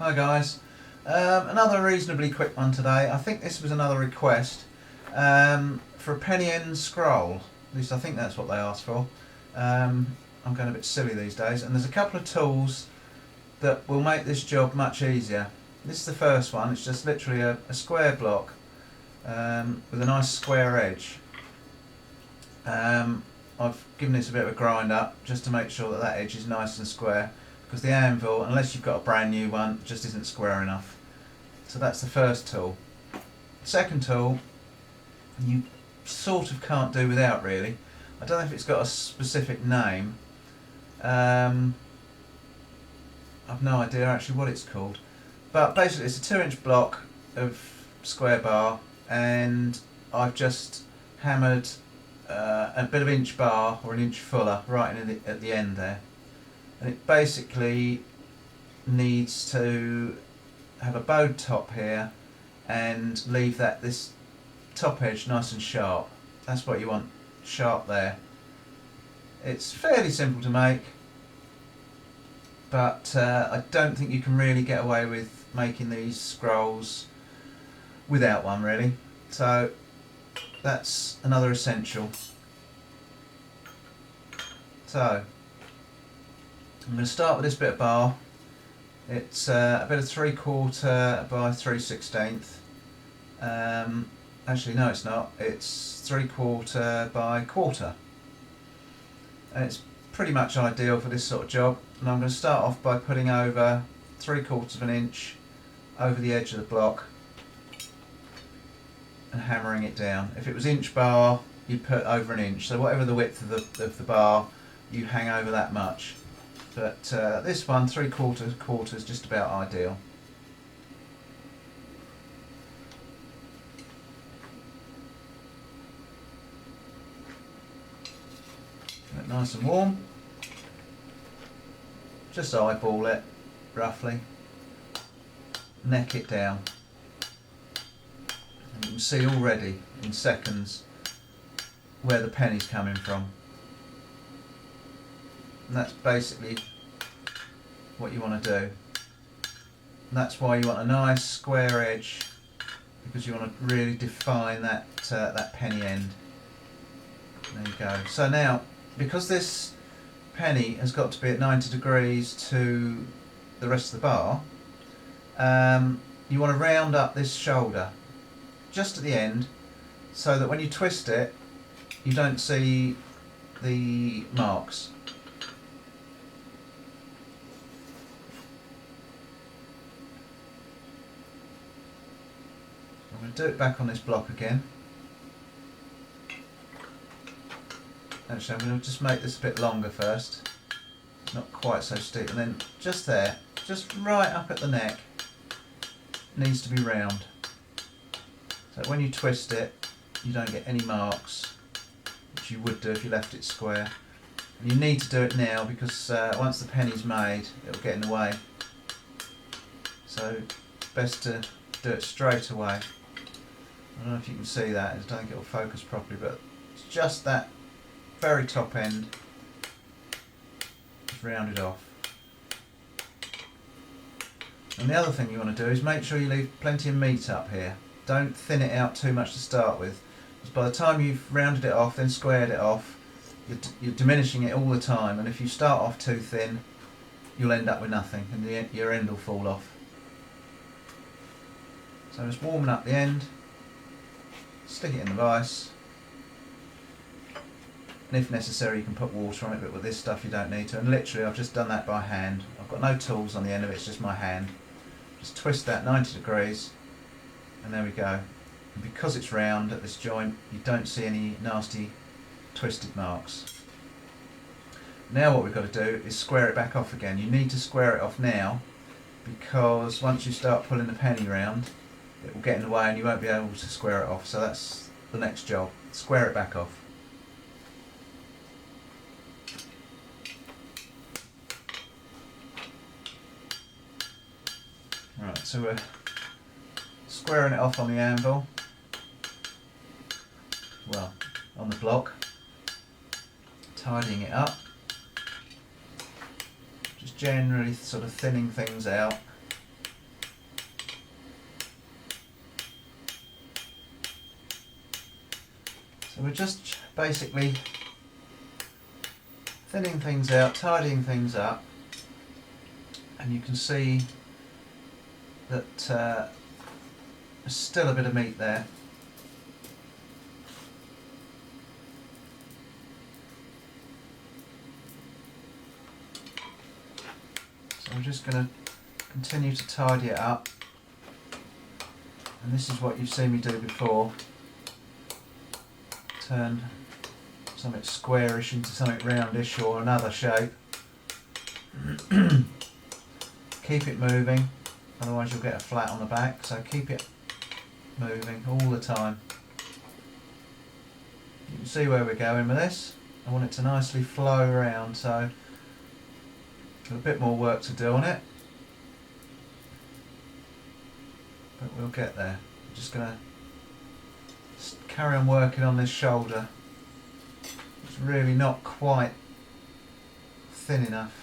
Hi guys, another reasonably quick one today. I think this was another request for a penny end scroll. At least I think that's what they asked for. I'm going a bit silly these days, and there's a couple of tools that will make this job much easier. This is the first one. It's just literally a square block with a nice square edge. I've given this a bit of a grind up just to make sure that that edge is nice and square, because the anvil, unless you've got a brand new one, just isn't square enough. So that's the first tool. Second tool, you sort of can't do without really. I don't know if it's got a specific name. I've no idea actually what it's called. But basically it's a 2-inch block of square bar, and I've just hammered a bit of inch bar or an inch fuller right at the end there. And it basically needs to have a bowed top here and leave this top edge nice and sharp. That's what you want, sharp there. It's fairly simple to make, but I don't think you can really get away with making these scrolls without one really. So that's another essential. So I'm going to start with this bit of bar. It's a bit of 3/4 by 3/16. Actually no, it's not. It's 3/4 by 1/4. And it's pretty much ideal for this sort of job. And I'm going to start off by putting over 3/4 of an inch over the edge of the block and hammering it down. If it was inch bar, you'd put over an inch. So whatever the width of the bar, you hang over that much. But this one, 3/4 is just about ideal. Get it nice and warm. Just eyeball it roughly. Neck it down. And you can see already in seconds where the penny's coming from. And that's basically what you want to do. And that's why you want a nice square edge, because you want to really define that penny end. There you go. So now, because this penny has got to be at 90 degrees to the rest of the bar, you want to round up this shoulder just at the end, so that when you twist it, you don't see the marks. I'm going to do it back on this block again. Actually, I'm going to just make this a bit longer first, not quite so steep, and then just there, just right up at the neck, needs to be round. So when you twist it, you don't get any marks, which you would do if you left it square. And you need to do it now, because once the penny's made, it'll get in the way. So it's best to do it straight away. I don't know if you can see that, I don't think it'll focus properly, but it's just that very top end, just rounded off. And the other thing you want to do is make sure you leave plenty of meat up here. Don't thin it out too much to start with, because by the time you've rounded it off, then squared it off, you're diminishing it all the time, and if you start off too thin, you'll end up with nothing, and your end will fall off. So just warming up the end. Stick it in the vise, and if necessary you can put water on it, but with this stuff you don't need to. And literally I've just done that by hand. I've got no tools on the end of it, it's just my hand. Just twist that 90 degrees and there we go. And because it's round at this joint, you don't see any nasty twisted marks. Now what we've got to do is square it back off again. You need to square it off now, because once you start pulling the penny round, it will get in the way and you won't be able to square it off. So that's the next job, square it back off. Right, so we're squaring it off on the anvil, well, on the block, tidying it up, just generally sort of thinning things out. So we're just basically thinning things out, tidying things up, and you can see that there's still a bit of meat there. So I'm just going to continue to tidy it up, and this is what you've seen me do before. Turn something squarish into something roundish or another shape. Keep it moving, otherwise you'll get a flat on the back, so keep it moving all the time. You can see where we're going with this. I want it to nicely flow around, so a bit more work to do on it, but we'll get there. I'm just going to carry on working on this shoulder. It's really not quite thin enough.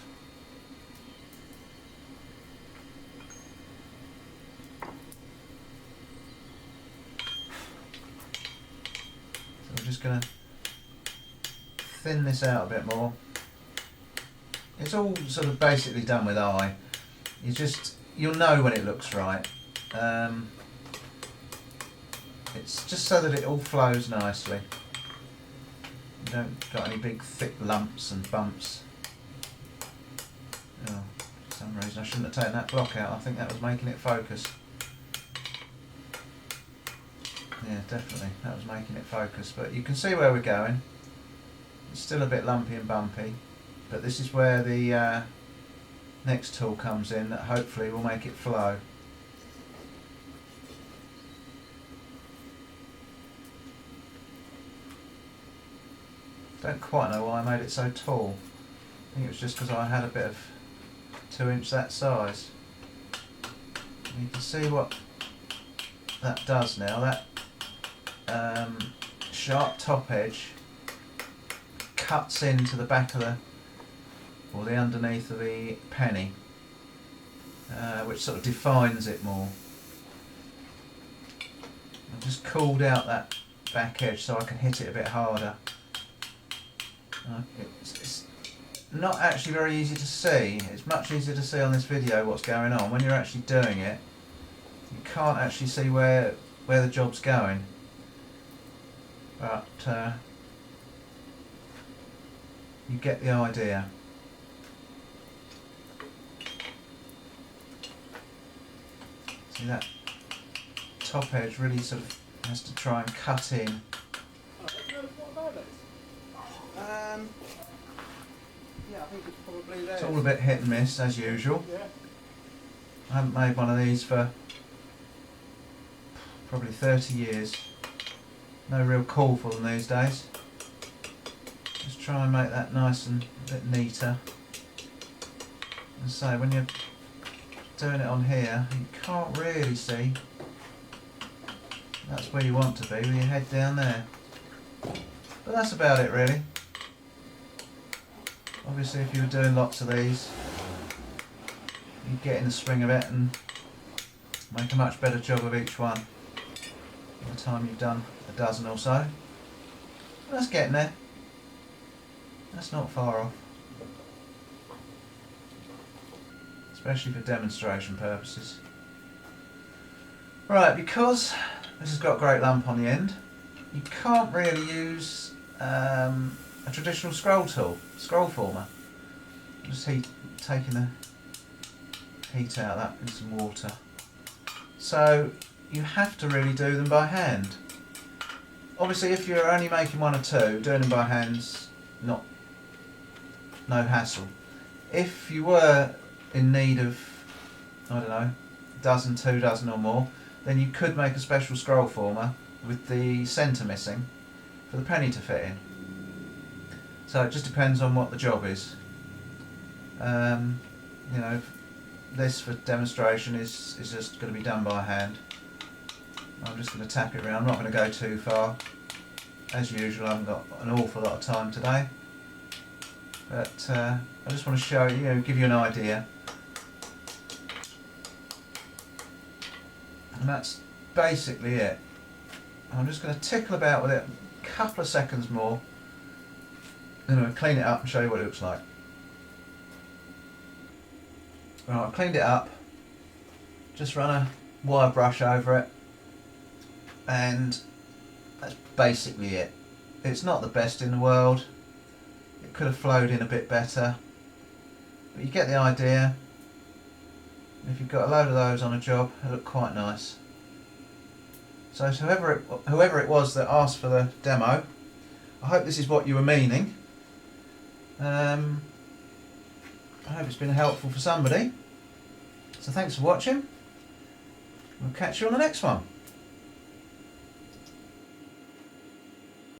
So I'm just going to thin this out a bit more. It's all sort of basically done with eye. You'll know when it looks right. It's just so that it all flows nicely. You don't got any big thick lumps and bumps. Oh, for some reason I shouldn't have taken that block out. I think that was making it focus. Yeah, definitely, that was making it focus. But you can see where we're going. It's still a bit lumpy and bumpy, but this is where the next tool comes in that hopefully will make it flow. Don't quite know why I made it so tall. I think it was just because I had a bit of 2-inch that size. And you can see what that does now. That sharp top edge cuts into the back of the underneath of the penny, which sort of defines it more. I've just cooled out that back edge so I can hit it a bit harder. It's not actually very easy to see. It's much easier to see on this video what's going on. When you're actually doing it, you can't actually see where the job's going. But you get the idea. See, that top edge really sort of has to try and cut in. Yeah, I think it's probably there. It's all a bit hit and miss as usual. Yeah. I haven't made one of these for probably 30 years. No real call for them these days. Just try and make that nice and a bit neater. And so when you're doing it on here, you can't really see. That's where you want to be, with your head down there. But that's about it really. Obviously if you were doing lots of these, you'd get in the swing of it and make a much better job of each one by the time you've done a dozen or so. That's getting there. That's not far off. Especially for demonstration purposes. Right, because this has got a great lump on the end, you can't really use a traditional scroll tool, scroll former. Just taking the heat out of that in some water. So you have to really do them by hand. Obviously if you're only making one or two, doing them by hand's no hassle. If you were in need of, I don't know, a dozen, 2 dozen or more, then you could make a special scroll former with the centre missing for the penny to fit in. So it just depends on what the job is. You know, this for demonstration is just going to be done by hand. I'm just going to tap it around. I'm not going to go too far. As usual, I haven't got an awful lot of time today. But I just want to show you, give you an idea. And that's basically it. I'm just going to tickle about with it, couple of seconds more. Then I'm going to clean it up and show you what it looks like. Right, I've cleaned it up. Just run a wire brush over it. And that's basically it. It's not the best in the world. It could have flowed in a bit better. But you get the idea. If you've got a load of those on a job, they look quite nice. So whoever it was that asked for the demo, I hope this is what you were meaning. I hope it's been helpful for somebody. So thanks for watching. We'll catch you on the next one.